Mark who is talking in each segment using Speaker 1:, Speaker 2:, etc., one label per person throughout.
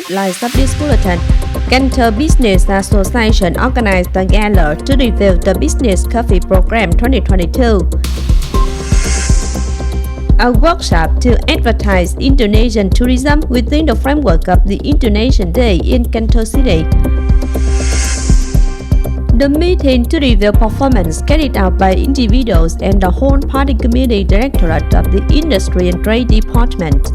Speaker 1: headlines of this bulletin. Cần Thơ Business Association organized the gala to reveal the Business Coffee Program 2022. A workshop to advertise Indonesian tourism within the framework of the Indonesian Day in Cần Thơ City. The meeting to review performance carried out by individuals and the whole party committee directorate of the Industry and Trade Department.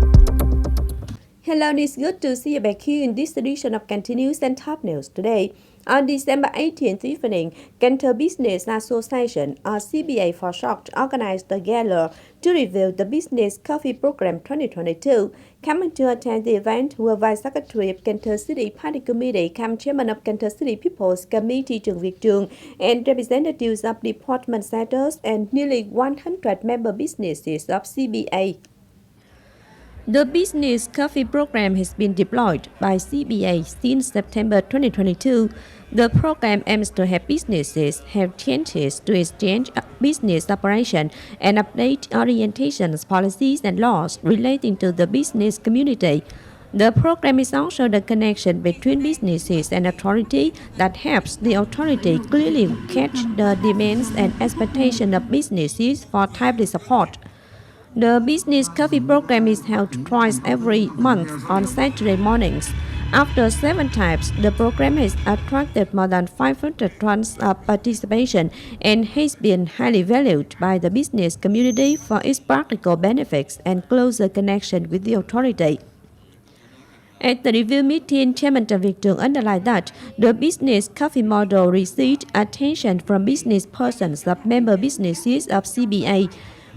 Speaker 1: Hello, it's good to see you back here in this edition of Cần Thơ News and Top News today. On December 18th evening, Cần Thơ Business Association, or CBA for short, organized the gala to reveal the Business Coffee Program 2022. Coming to attend the event were Vice Secretary of Cần Thơ City Party Committee, Chairman of Cần Thơ City People's Committee Chương, and representatives of department sectors and nearly 100 member businesses of CBA. The Business Coffee Program has been deployed by CBA since September 2022. The program aims to help businesses have chances to exchange business operation and update orientations, policies, and laws relating to the business community. The program is also the connection between businesses and authority that helps the authority clearly catch the demands and expectations of businesses for timely support. The Business Coffee Program is held twice every month on Saturday mornings. After 7 times, the program has attracted more than 500 tons of participation and has been highly valued by the business community for its practical benefits and closer connection with the authority. At the review meeting, Chairman Chương underlined that the business coffee model received attention from business persons of member businesses of CBA.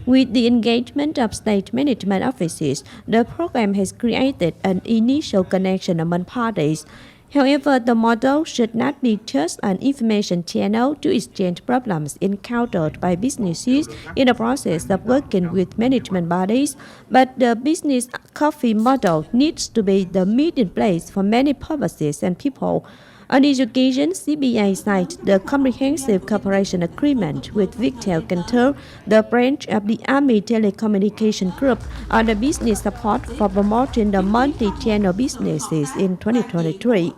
Speaker 1: With the engagement of state management offices, the program has created an initial connection among parties. However, the model should not be just an information channel to exchange problems encountered by businesses in the process of working with management bodies, but the business coffee model needs to be the meeting place for many purposes and people. On this occasion, CBA signed the Comprehensive Cooperation Agreement with Viettel Cần Thơ, the branch of the Army Telecommunication Group, on the business support for promoting the multi-channel businesses in 2023.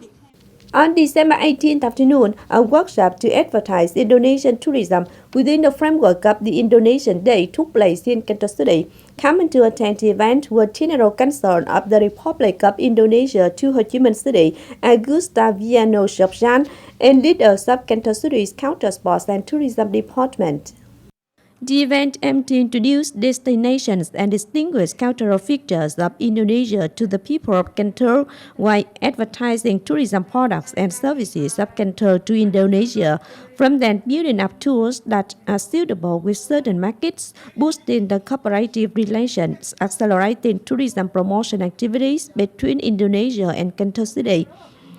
Speaker 1: On December 18th afternoon, a workshop to advertise Indonesian tourism within the framework of the Indonesian Day took place in Cần Thơ City. Coming to attend the event were General Consul of the Republic of Indonesia to Ho Chi Minh City, Gustaviano Sobjan, and leaders of Cần Thơ City's Counter Sports and Tourism Department. The event aimed to introduce destinations and distinguish cultural features of Indonesia to the people of Cần Thơ while advertising tourism products and services of Cần Thơ to Indonesia, from then building up tours that are suitable with certain markets, boosting the cooperative relations, accelerating tourism promotion activities between Indonesia and Cần Thơ City.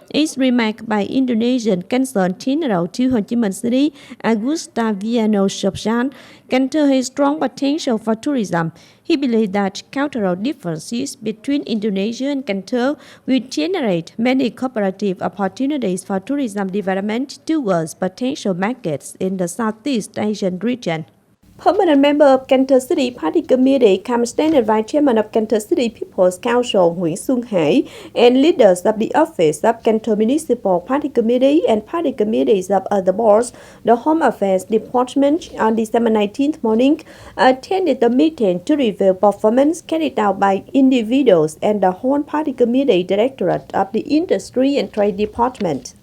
Speaker 1: It's remarked by Indonesian Consul General to Ho Chi Minh City, Gustaviano Sobjan, Cần Thơ has strong potential for tourism. He believes that cultural differences between Indonesia and Cần Thơ will generate many cooperative opportunities for tourism development towards potential markets in the Southeast Asian region. Permanent member of Cần Thơ City Party Committee, standing Vice Chairman of Cần Thơ City People's Council Nguyễn Xuân Hải, and leaders of the office of Cần Thơ Municipal Party Committee and party committees of other boards, the Home Affairs Department, on December 19th morning, attended the meeting to review performance carried out by individuals and the whole party committee directorate of the Industry and Trade Department.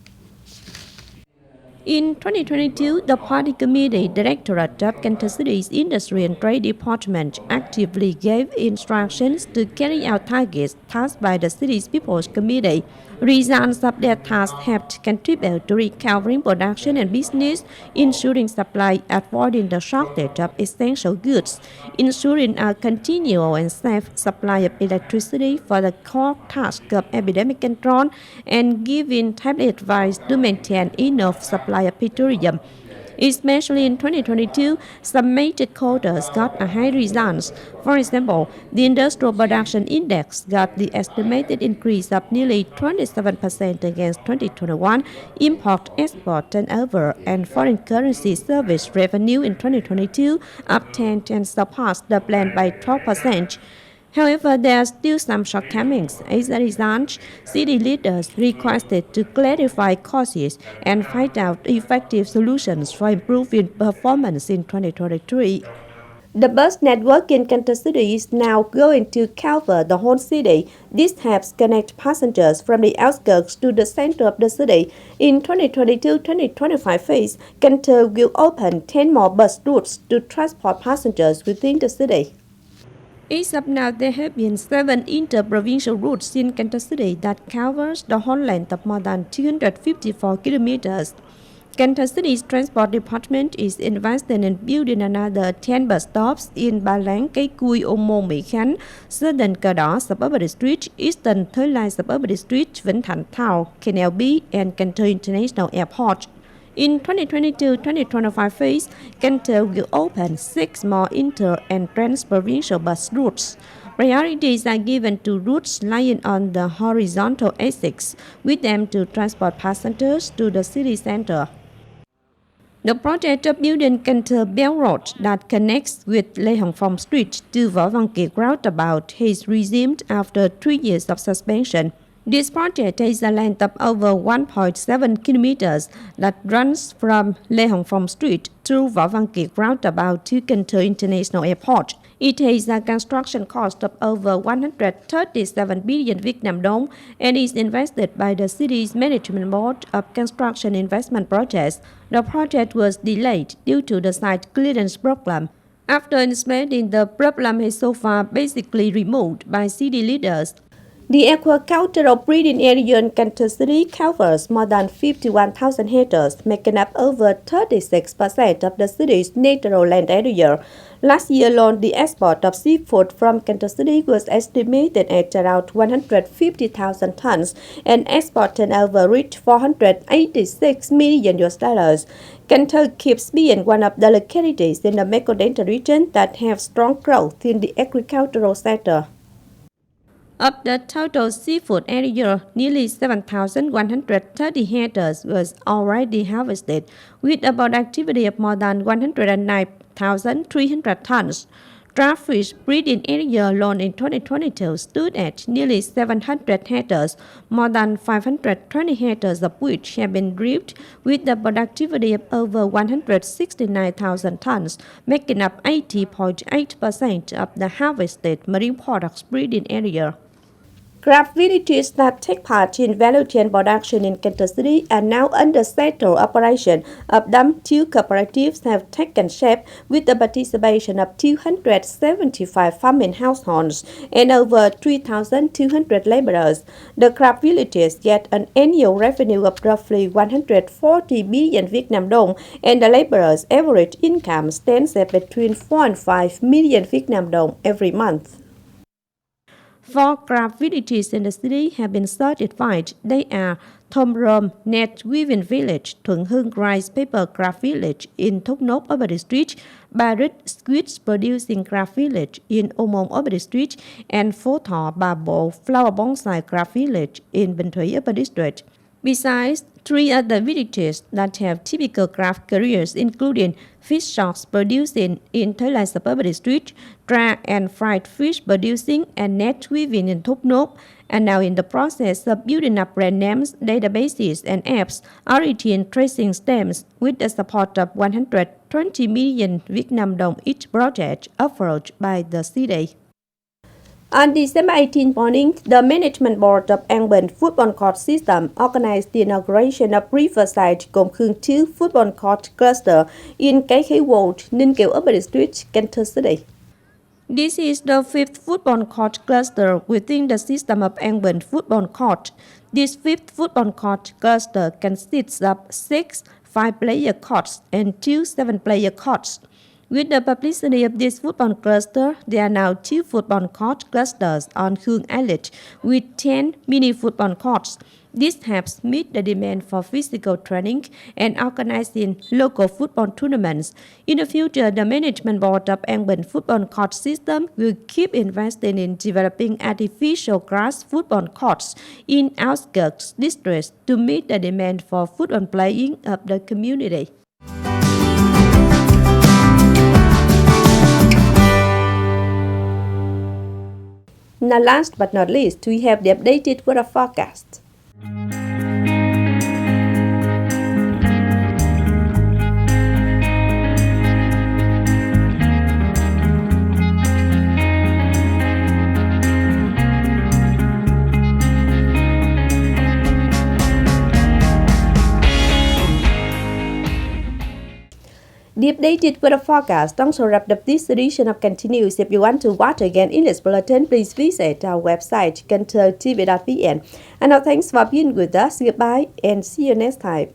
Speaker 1: In 2022, the Party Committee Directorate of Cần Thơ City's Industry and Trade Department actively gave instructions to carry out targets tasked by the city's People's Committee. Results of their tasks helped contribute to recovering production and business, ensuring supply, avoiding the shortage of essential goods, ensuring a continual and safe supply of electricity for the core task of epidemic control, and giving timely advice to maintain enough supply of petroleum. Especially in 2022, some major quarters got a high results. For example, the Industrial Production Index got the estimated increase of nearly 27% against 2021, import-export turnover and foreign currency service revenue in 2022 up 10 and surpassed the plan by 12%. However, there are still some shortcomings. As a result, city leaders requested to clarify causes and find out effective solutions for improving performance in 2023. The bus network in Cần Thơ City is now going to cover the whole city. This helps connect passengers from the outskirts to the center of the city. In 2022-2025 phase, Cần Thơ will open 10 more bus routes to transport passengers within the city. As of now, there have been 7 inter-provincial routes in Cần Thơ City that covers the whole length of more than 254 kilometers. Cần Thơ City's Transport Department is invested in building another 10 bus stops in Ba Láng, Cái Cui, Ô Môn, Mỹ Khánh, Southern Cờ Đỏ Suburban District, Eastern Thới Lai Suburban District, Vĩnh Thạnh Thao, Canal B, and Cần Thơ International Airport. In 2022-2025 phase, Cần Thơ will open 6 more inter- and trans-provincial bus routes. Priorities are given to routes lying on the horizontal axis, with them to transport passengers to the city center. The project of building Cần Thơ Bell Road that connects with Lê Hồng Phong Street to Võ Văn Kiệt roundabout has resumed after 3 years of suspension. This project has a length of over 1.7 kilometers that runs from Lê Hồng Phong Street through Võ Văn Kiệt roundabout to Cần Thơ International Airport. It has a construction cost of over 137 billion Vietnam dong and is invested by the city's Management Board of Construction Investment Projects. The project was delayed due to the site clearance problem. After inspecting, the problem is so far basically removed by city leaders. The aquacultural breeding area in Cần Thơ City covers more than 51,000 hectares, making up over 36% of the city's natural land area. Last year alone, the export of seafood from Cần Thơ City was estimated at around 150,000 tons, and export turnover reached $486 million. Cần Thơ keeps being one of the localities in the Mekong Delta region that have strong growth in the agricultural sector. Of the total seafood area, nearly 7,130 hectares was already harvested, with a productivity of more than 109,300 tons. Draftfish breeding area alone in 2022 stood at nearly 700 hectares, more than 520 hectares of which have been reaped, with a productivity of over 169,000 tons, making up 80.8% of the harvested marine products breeding area. Crab villages that take part in value chain production in Cần Thơ City are now under settled operation. Of them, 2 cooperatives have taken shape with the participation of 275 farming households and over 3,200 laborers. The crab villages get an annual revenue of roughly 140 billion Vietnam dong, and the laborers' average income stands at between 4 and 5 million Vietnam dong every month. 4 crab villages in the city have been certified. They are Thom Rôm Net Weaving Village, Thuận Hưng Rice Paper Craft Village in Thốt Nốt Urban District, Ba Rít Squid Producing Craft Village in Ô Môn Urban District, and Phố Thọ Bà Bộ Flower Bonsai Craft Village in Bình Thủy Urban District. Besides, 3 other villages that have typical craft careers, including fish shops producing in Thới Lai Suburban District, dry and fried fish producing, and net weaving in Thốt Nốt, are now in the process of building up brand names, databases, and apps, origin tracing stamps, with the support of 120 million Vietnam dong each project offered by the city. On December 18 morning, the Management Board of An Bình Football Court System organized the inauguration of Riverside Cồn Khương 2 Football Court Cluster in Cái Khế Road, Ninh Kiều Urban District, Cần Thơ City. This is the 5th football court cluster within the system of An Bình Football Court. This 5th football court cluster consists of 6 5-player courts and 2 7-player courts. With the publicity of this football cluster, there are now 2 football court clusters on Khương Island with 10 mini football courts. This helps meet the demand for physical training and organizing local football tournaments. In the future, the Management Board of An Bình Football Court System will keep investing in developing artificial grass football courts in outskirts districts to meet the demand for football playing of the community. Now last but not least, we have the updated weather forecast. The updated weather forecast also wrapped up this edition of Continuous. If you want to watch again in this bulletin, please visit our website, kenthotv.vn. And now thanks for being with us. Goodbye and see you next time.